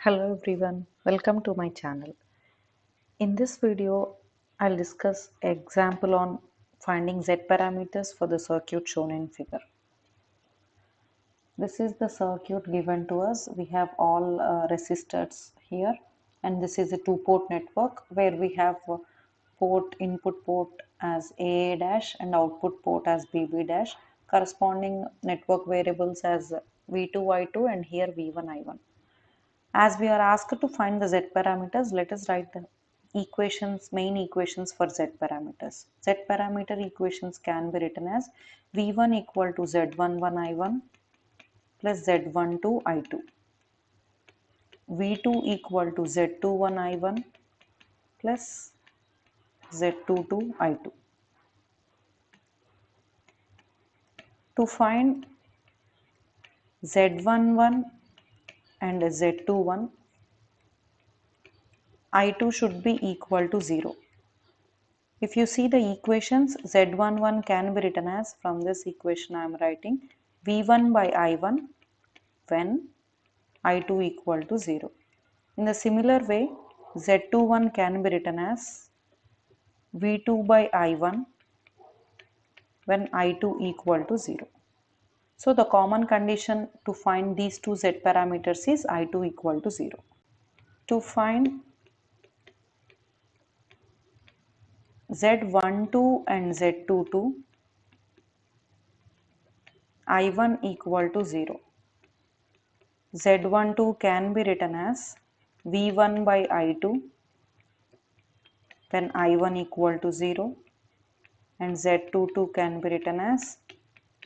Hello everyone, welcome to my channel. In this video, I'll discuss example on finding Z parameters for the circuit shown in figure. This is the circuit given to us. We have all resistors here, and this is a two-port network where we have input port as AA dash and output port as BB dash, corresponding network variables as V2, I2 and here V1, I1. As we are asked to find the Z parameters, let us write the main equations for Z parameters. Z parameter equations can be written as V1 equal to Z11I1 plus Z12I2, V2 equal to Z21I1 plus Z22I2. To find Z11 and Z21, I2 should be equal to 0. If you see the equations, Z11 can be written as, from this equation I am writing, V1 by I1 when I2 equal to 0. In the similar way, Z21 can be written as V2 by I1 when I2 equal to 0. So the common condition to find these two Z parameters is I2 equal to 0. To find Z12 and Z22, I1 equal to 0. Z12 can be written as V1 by I2 when I1 equal to 0, and Z22 can be written as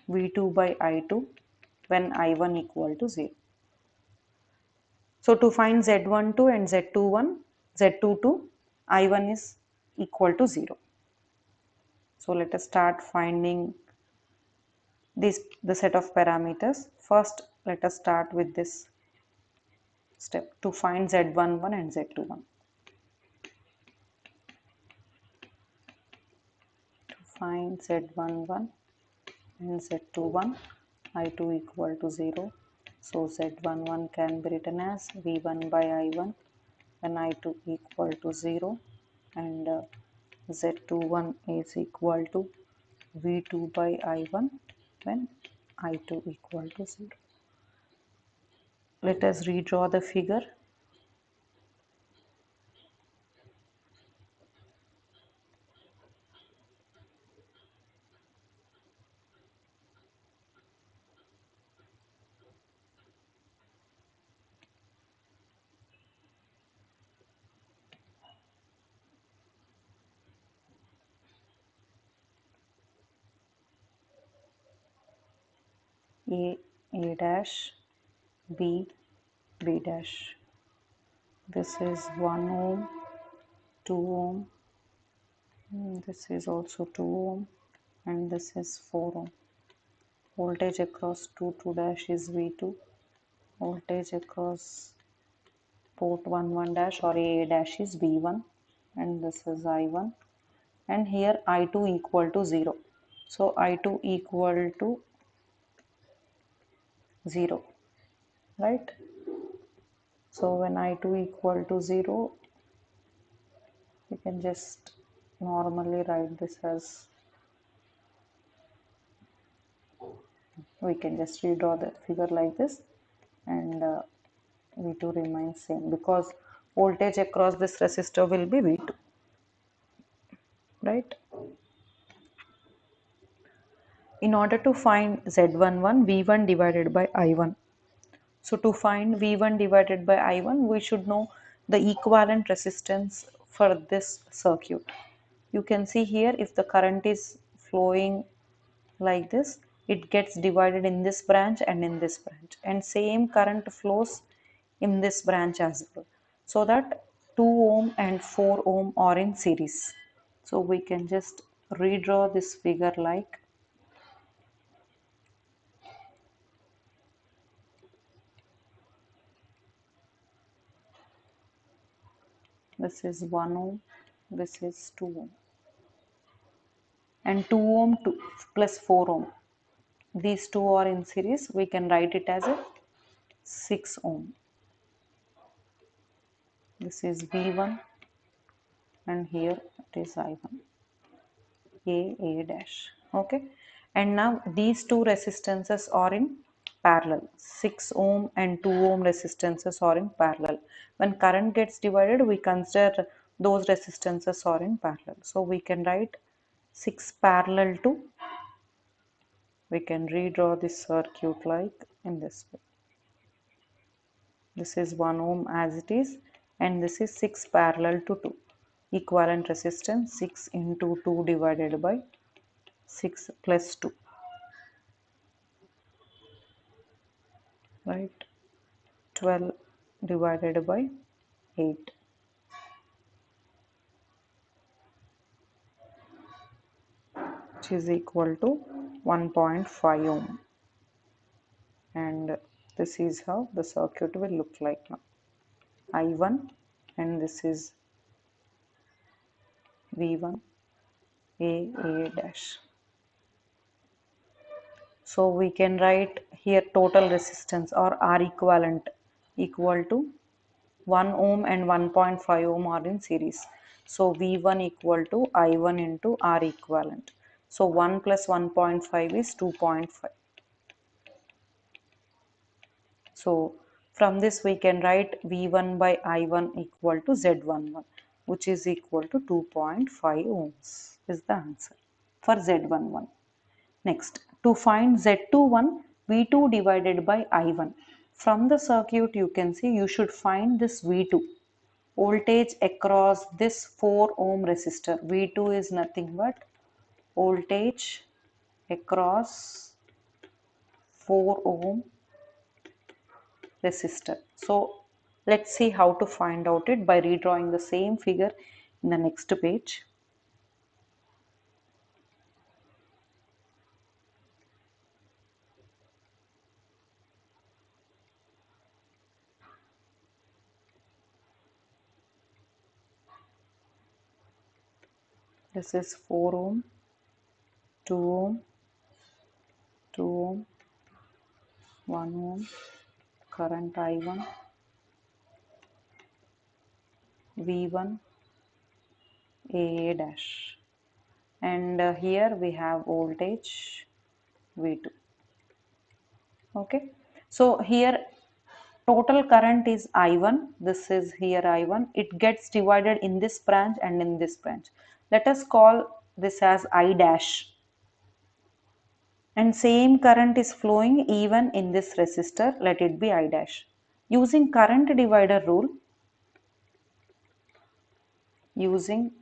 V2 by I2 when I1 equal to 0. So to find Z12 and Z22, I1 is equal to 0. So let us start finding the set of parameters. First, let us start with this step to find Z11 and Z21. Find Z11 and Z21, I2 equal to 0. So Z11 can be written as V1 by I1 when I2 equal to 0, and Z21 is equal to V2 by I1 when I2 equal to 0. Let us redraw the figure. A dash, B dash. This is 1 ohm, 2 ohm, this is also 2 ohm, and this is 4 ohm. Voltage across 2 dash is V2. Voltage across port 1 dash or A dash is V1, and this is I1, and here I2 equal to 0. So I2 equal to 0, right? So when I2 equal to 0, we can just normally write this as, we can just redraw the figure like this, and V2 remains same because voltage across this resistor will be V2, right? In order to find Z11, V1 divided by I1. So to find V1 divided by I1, we should know the equivalent resistance for this circuit. You can see here, if the current is flowing like this, it gets divided in this branch and in this branch, and same current flows in this branch as well, so that 2 ohm and 4 ohm are in series. So we can just redraw this figure like this is 1 ohm, this is 2 ohm, and 2 ohm plus 4 ohm, these two are in series. We can write it as a 6 ohm. This is V1 and here it is I1, A dash. Okay, and now these two resistances are in parallel. 6 ohm and 2 ohm resistances are in parallel. When current gets divided, we consider those resistances are in parallel. So we can write 6 parallel to, we can redraw this circuit like in this way. This is 1 ohm as it is, and this is 6 parallel to 2. Equivalent resistance 6 into 2 divided by 6 plus 2, right? 12 divided by 8, which is equal to 1.5 ohm. And this is how the circuit will look like now. I1 and this is V1, A dash. So we can write here total resistance or R equivalent equal to 1 ohm and 1.5 ohm are in series. So V1 equal to I1 into R equivalent. So 1 plus 1.5 is 2.5. So from this we can write V1 by I1 equal to Z11, which is equal to 2.5 ohms is the answer for Z11. Next, to find Z21, V2 divided by I1. From the circuit you can see you should find this V2, voltage across this 4 ohm resistor. V2 is nothing but voltage across 4 ohm resistor. So let's see how to find out it by redrawing the same figure in the next page. This is 4 ohm, 2 ohm, 2 ohm, 1 ohm, current I1, V1, A dash, and here we have voltage V2. Okay, so here total current is I1, this is here I1, it gets divided in this branch and in this branch. Let us call this as I dash, and same current is flowing even in this resistor, let it be I dash. Using current divider rule, using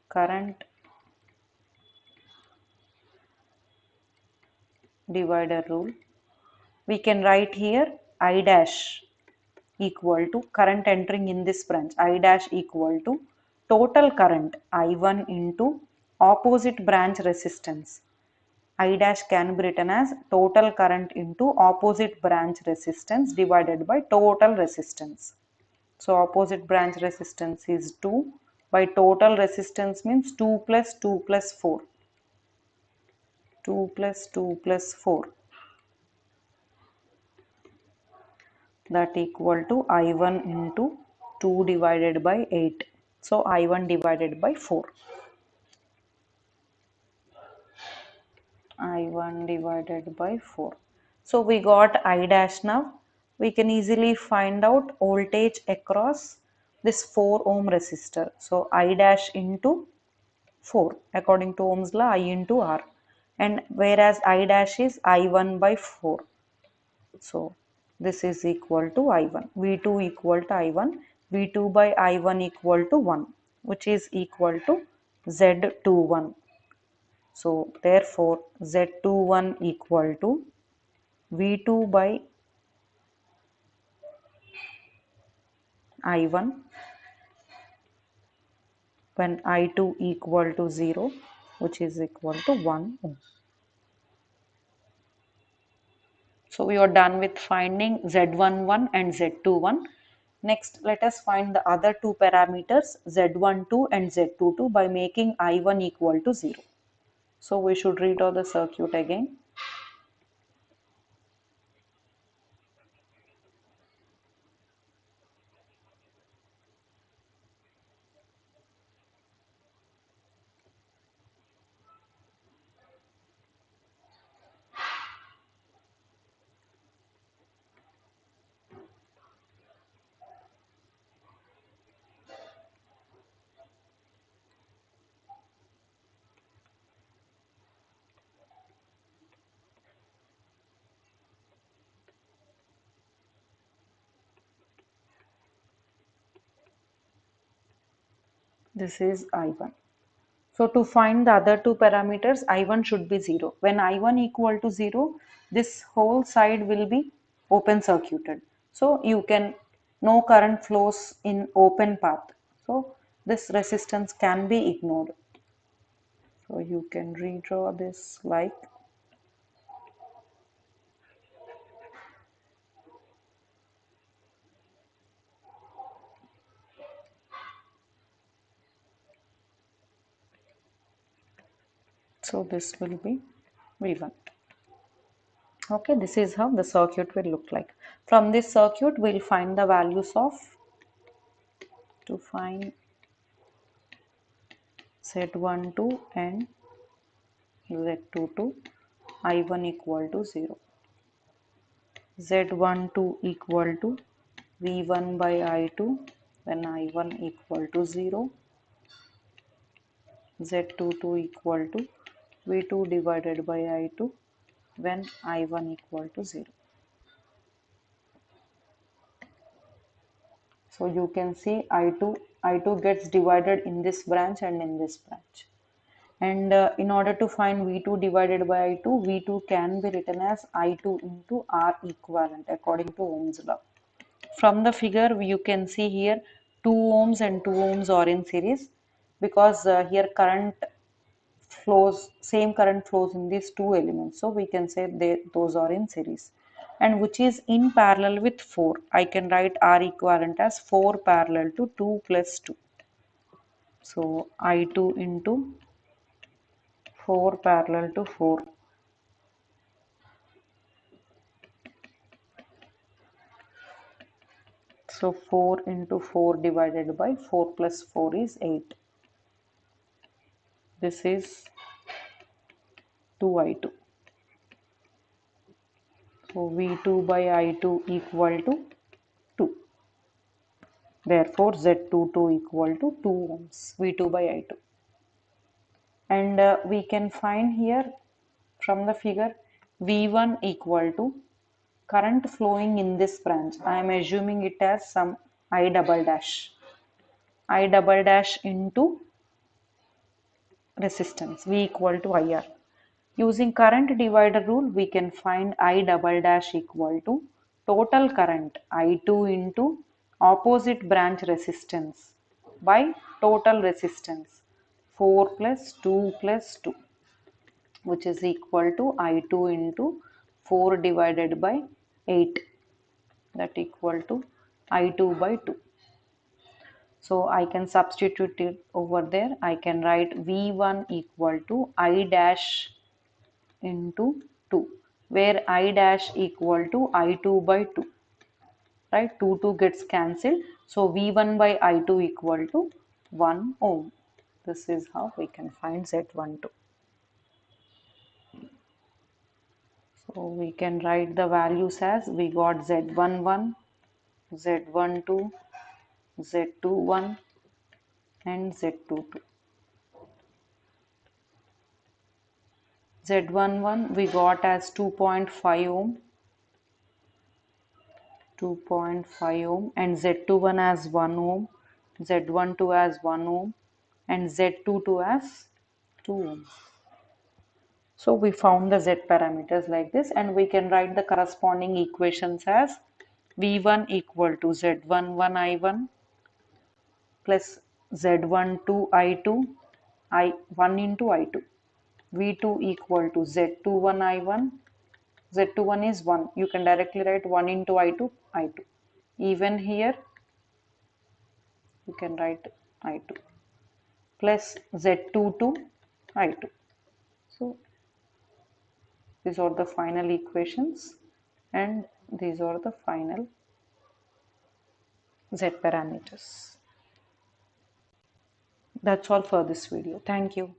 current divider rule, we can write here I dash equal to current entering in this branch, I dash equal to total current I1 into opposite branch resistance. I dash can be written as total current into opposite branch resistance divided by total resistance. So opposite branch resistance is 2 by total resistance means 2 plus 2 plus 4. 2 plus 2 plus 4, that equal to I1 into 2 divided by 8. So I1 divided by 4. I1 divided by 4. So we got I dash now. We can easily find out voltage across this 4 ohm resistor. So I dash into 4 according to Ohm's law, I into R, and whereas I dash is I1 by 4. So this is equal to I1, V2 equal to I1, V2 by I1 equal to 1, which is equal to Z21. So therefore Z21 equal to V2 by I1 when I2 equal to 0, which is equal to 1 ohm. So we are done with finding Z11 and Z21. Next, let us find the other two parameters Z12 and Z22 by making I1 equal to 0. So we should redraw the circuit again. This is I1. So to find the other two parameters, I1 should be 0. When I1 equal to 0, this whole side will be open circuited. So you can, no current flows in open path. So this resistance can be ignored. So you can redraw this like, so this will be V1. Okay, this is how the circuit will look like. From this circuit, we'll find the values of, to find Z12 and Z22, I1 equal to 0. Z12 equal to V1 by I2 when I1 equal to 0. Z22 equal to V2 divided by I2 when I1 equal to 0. So you can see I2 gets divided in this branch and in this branch. And in order to find V2 divided by I2, V2 can be written as I2 into R equivalent according to Ohm's law. From the figure you can see here 2 ohms and 2 ohms are in series, because here same current flows in these two elements. So we can say those are in series. And which is in parallel with 4. I can write R equivalent as 4 parallel to 2 plus 2. So I2 into 4 parallel to 4. So 4 into 4 divided by 4 plus 4 is 8. This is 2I2. So V2 by I2 equal to 2. Therefore Z22 equal to 2 ohms, V2 by I2. And we can find here from the figure V1 equal to current flowing in this branch. I am assuming it as some I double dash. I double dash into resistance V equal to IR. Using current divider rule, we can find I double dash equal to total current I2 into opposite branch resistance by total resistance 4 plus 2 plus 2, which is equal to I2 into 4 divided by 8, that equal to I2 by 2. So I can substitute it over there. I can write V1 equal to I dash into 2, where I dash equal to I2 by 2, right? 2 gets cancelled. So V1 by I2 equal to 1 ohm. This is how we can find Z12. So we can write the values as, we got Z11, Z12, Z21 and Z22. Z11 we got as 2.5 ohm, 2.5 ohm, and Z21 as 1 ohm, Z12 as 1 ohm, and Z22 as 2 ohm. So we found the Z parameters like this, and we can write the corresponding equations as V1 equal to Z11 I1 plus Z12 I2, I1 into I2. V2 equal to Z21 I1. Z21 is 1. You can directly write 1 into I2, I2. Even here, you can write I2 plus Z22 I2. So these are the final equations, and these are the final Z parameters. That's all for this video. Thank you.